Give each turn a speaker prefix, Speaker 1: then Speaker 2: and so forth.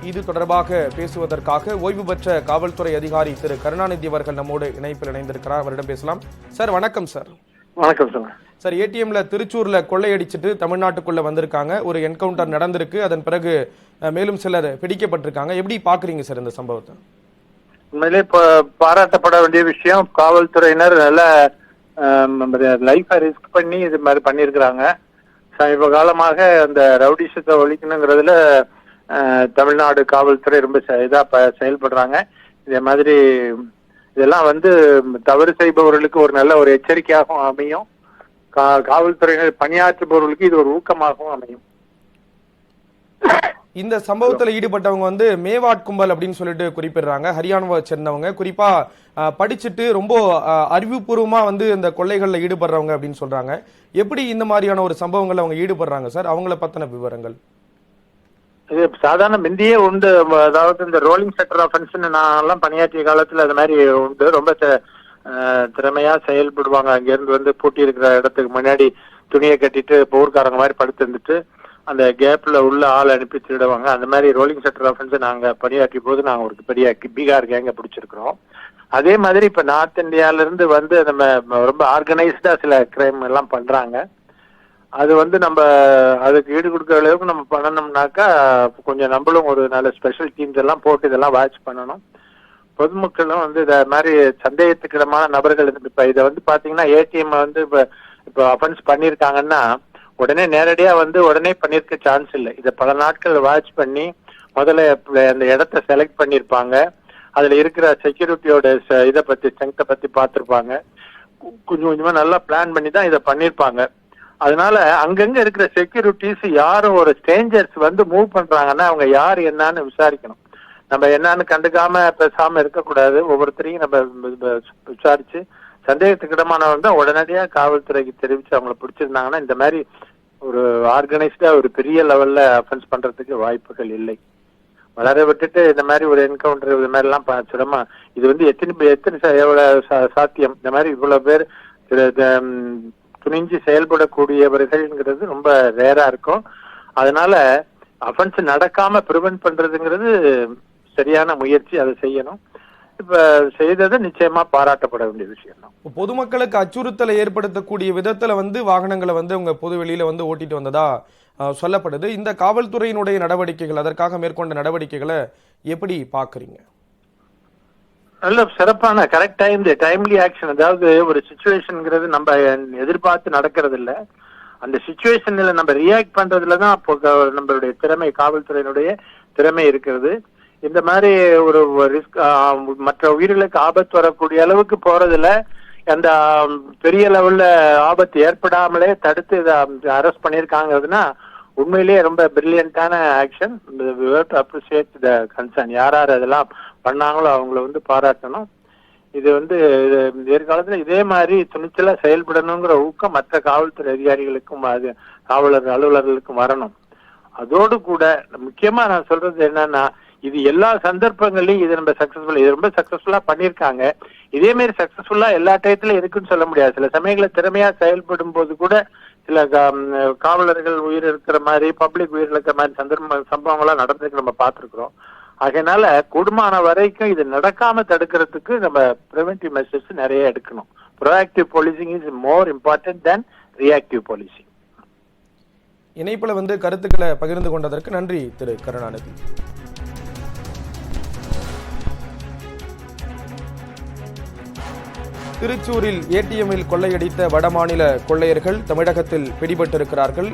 Speaker 1: இது தொடர்பாக பேசுவதற்காக ஓய்வு பெற்ற காவல்துறை அதிகாரி திரு கருணாநிதி அவர்கள் நம்மோடு இணைப்பில் இணைந்திருக்கிறார். அவரிடம் பேசலாம். சார் வணக்கம். சார்
Speaker 2: வணக்கம். சார்
Speaker 1: சார் ஏடிஎம்ல திருச்சூர்ல கொள்ளையடிச்சிட்டு தமிழ்நாட்டுக்குள்ள வந்திருக்காங்க. ஒரு என்கவுண்டர் நடந்திருக்கு. அதன் பிறகு மேலும் சிலர் பிடிக்கப்பட்டிருக்காங்க. எப்படி பாக்குறீங்க சார் இந்த சம்பவத்தை?
Speaker 2: உண்மையிலே பாராட்டப்பட வேண்டிய விஷயம். காவல்துறையினர் நல்ல லைஃபை ரிஸ்க் பண்ணி இது மாதிரி பண்ணியிருக்கிறாங்க. சமீப காலமாக அந்த ரவுடிசத்தை ஒழிக்கணுங்கிறதுல தமிழ்நாடு காவல்துறை ரொம்ப இதா செயல்படுறாங்க. இதே மாதிரி இதெல்லாம் தவறு செய்பவர்களுக்கு ஒரு நல்ல ஒரு எச்சரிக்கையாகவும் அமையும். காவல்துறையினர் பணியாற்றுபவர்களுக்கு இது ஒரு ஊக்கமாகவும் அமையும்.
Speaker 1: இந்த சம்பவத்தில் ஈடுபட்டவங்க மேவாட் கும்பல் அப்படின்னு சொல்லிட்டு குறிப்பிடுறாங்க. ஹரியானாவை சேர்ந்தவங்க, குறிப்பா படிச்சுட்டு ரொம்ப அறிவுபூர்வமா இந்த கொள்ளைகள்ல ஈடுபடுறவங்க அப்படின்னு சொல்றாங்க. எப்படி இந்த மாதிரியான ஒரு சம்பவங்கள் அவங்க ஈடுபடுறாங்க சார்? அவங்கள பத்தின விவரங்கள்.
Speaker 2: இது சாதாரண முந்தியே உண்டு. அதாவது இந்த ரோலிங் செட்டர் ஆஃபென்ஸ் நான் எல்லாம் பணியாற்றிய காலத்துல அது மாதிரி உண்டு. ரொம்ப திறமையா செயல்படுவாங்க. அங்கிருந்து பூட்டி இருக்கிற இடத்துக்கு முன்னாடி துணியை கட்டிட்டு போர்க்காரங்க மாதிரி படுத்து இருந்துட்டு அந்த கேப்ல உள்ள ஆள் அனுப்பி திருடுவாங்க. அந்த மாதிரி ரோலிங் செட்டர் ஆஃபென்ஸ் நாங்க பணியாற்றிய போது நாங்க ஒரு பெரிய பீகார் கேங்க பிடிச்சிருக்கிறோம். அதே மாதிரி இப்ப நார்த் இந்தியால இருந்து நம்ம ரொம்ப ஆர்கனைஸ்டா சில கிரைம் எல்லாம் பண்றாங்க. அது நம்ம அதுக்கு ஈடு கொடுக்குற அளவுக்கு நம்ம பண்ணணும்னாக்கா கொஞ்சம் நம்மளும் ஒரு நல்ல ஸ்பெஷல் டீம்ஸ் எல்லாம் போட்டு இதெல்லாம் வாட்ச் பண்ணணும். பொதுமக்களும் இத மாதிரி சந்தேகத்துக்கிடமான நபர்கள் இப்ப இதை பாத்தீங்கன்னா ஏடிஎம் இப்ப அஃபென்ஸ் பண்ணிருக்காங்கன்னா உடனே நேரடியா உடனே பண்ணிருக்க சான்ஸ் இல்லை. இதை பல நாட்கள் வாட்ச் பண்ணி முதல்ல அந்த இடத்த செலக்ட் பண்ணிருப்பாங்க. அதுல இருக்கிற செக்யூரிட்டியோட இதை பத்தி ஸ்ட்ரென்த்தை பத்தி பார்த்திருப்பாங்க. கொஞ்சம் கொஞ்சமா நல்லா பிளான் பண்ணி தான் இதை பண்ணிருப்பாங்க. அதனால அங்கங்க இருக்கிற செக்யூரிட்டிஸ் யாரும் ஒரு ஸ்ட்ரேஞ்சர்ஸ் மூவ் பண்றாங்கன்னா அவங்க யாரு என்னன்னு விசாரிக்கணும். நம்ம என்னன்னு கண்டுக்காம பேசாம இருக்கக்கூடாது. ஒவ்வொருத்தரையும் நம்ம விசாரிச்சு சந்தேகத்துக்கிடமானவங்க தான் உடனடியா காவல்துறைக்கு தெரிவிச்சு அவங்கள பிடிச்சிருந்தாங்கன்னா இந்த மாதிரி ஒரு ஆர்கனைஸ்டா ஒரு பெரிய லெவல்ல அஃபென்ஸ் பண்றதுக்கு வாய்ப்புகள் இல்லை. வளர விட்டுட்டு இந்த மாதிரி ஒரு என்கவுண்டர் இது மாதிரி எல்லாம் சிரமமா இது எத்தனை எவ்வளவு சாத்தியம்? இந்த மாதிரி இவ்வளவு பேர் துணிஞ்சு செயல்படக்கூடியவர்கள்ங்கிறது ரொம்ப ரேரா இருக்கும். அதனால அஃபென்ஸ் நடக்காம பிரிவென்ட் பண்றதுங்கிறது சரியான முயற்சி. அதை செய்யணும். இப்ப செய்தது நிச்சயமா பாராட்டப்பட வேண்டிய விஷயம் தான்.
Speaker 1: பொதுமக்களுக்கு அச்சுறுத்தலை ஏற்படுத்தக்கூடிய விதத்துல வாகனங்களை உங்க பொது வெளியில ஓட்டிட்டு வந்ததா சொல்லப்படுது. இந்த காவல்துறையினுடைய நடவடிக்கைகள், அதற்காக மேற்கொண்ட நடவடிக்கைகளை எப்படி பாக்குறீங்க?
Speaker 2: நல்ல சிறப்பான கரெக்ட் டைம்லி ஆக்ஷன். அதாவது ஒரு சிச்சுவேஷன்ங்கிறது நம்ம எதிர்பார்த்து நடக்கிறது இல்ல. அந்த சிச்சுவேஷன்ல நம்ம ரியாக்ட் பண்றதுலதான் நம்மளுடைய திறமை, காவல்துறையினுடைய திறமை இருக்கிறது. இந்த மாதிரி ஒரு ரிஸ்க் மற்ற உயிர்களுக்கு ஆபத்து வரக்கூடிய அளவுக்கு போறதுல அந்த பெரிய லெவல்ல ஆபத்து ஏற்படாமலே தடுத்து இதை அரெஸ்ட் பண்ணிருக்காங்கிறதுனா உண்மையிலேயே ரொம்ப பிரில்லியன்டான ஆக்ஷன். Appreciate the concern. யார் அதெல்லாம் பண்ணாங்களோ அவங்கள பாராட்டணும். இது எதிர்காலத்துல இதே மாதிரி துணிச்சலா செயல்படணுங்கிற ஊக்கம் மற்ற காவல்துறை அதிகாரிகளுக்கும் காவலர் அலுவலர்களுக்கும் வரணும். அதோடு கூட முக்கியமா நான் சொல்றது என்னன்னா, இது எல்லா சந்தர்ப்பங்களையும் இது ரொம்ப சக்சஸ்ஃபுல்லா பண்ணிருக்காங்க. இதே மாதிரி சக்சஸ்ஃபுல்லா எல்லா டயத்திலும் இருக்குன்னு சொல்ல முடியாது. சில சமயங்களில் திறமையா செயல்படும் போது கூட சில காவலர்கள் உயிர் இருக்கிற மாதிரி, பப்ளிக் உயிர் இருக்கிற மாதிரி சம்பவங்கள்லாம் நடந்திருக்கு, நம்ம பார்த்திருக்கிறோம். அதனால கூடுமான வரைக்கும் இது நடக்காம தடுக்கிறதுக்கு நம்ம பிரிவென்டிவ் மெஷர்ஸ் நிறைய எடுக்கணும். Proactive policing is more important then reactive policing.
Speaker 1: இணைப்புல கருத்துக்களை பகிர்ந்து கொண்டதற்கு நன்றி திரு கருணாநிதி. திருச்சூரில் ஏடிஎம்மில் கொள்ளையடித்த வடமாநில கொள்ளையர்கள் தமிழகத்தில் பிடிபட்டிருக்கிறார்கள்.